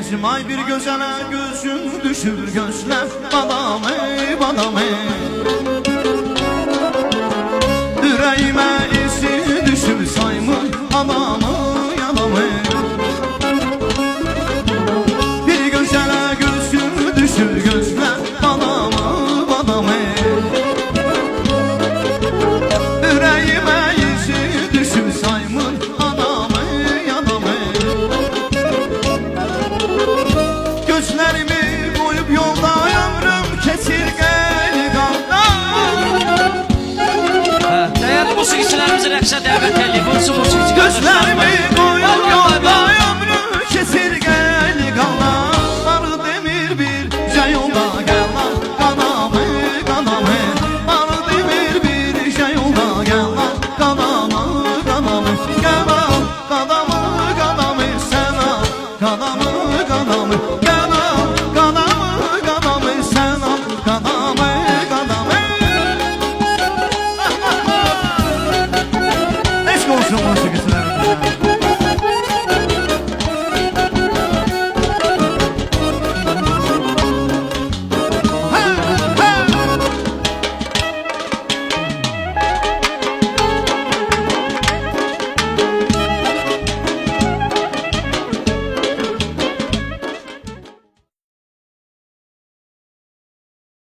İsmail bir gözələ gözüm düşür gözlər badam badam Ürəyimə isi düşür saymır adamı adamı Bir gözələ gözüm düşür gözlər badam badam Ürəyimə isi düşür saymır adamı adamı Gözlərimi qoyub yolda ömrüm keçir qəlqaldan Dəyərli musiqiçilərimizi rəqsə dəvət edib, musiqiçi Gözlərimi qoyub yolda ömrüm keçir qəlqaldan Barı demir bir şey yolda gəlan qanamı qanamı Barı demir bir şey yolda gəlan qanamı qanamı Qəlan qadamı qadamı sənə qadamı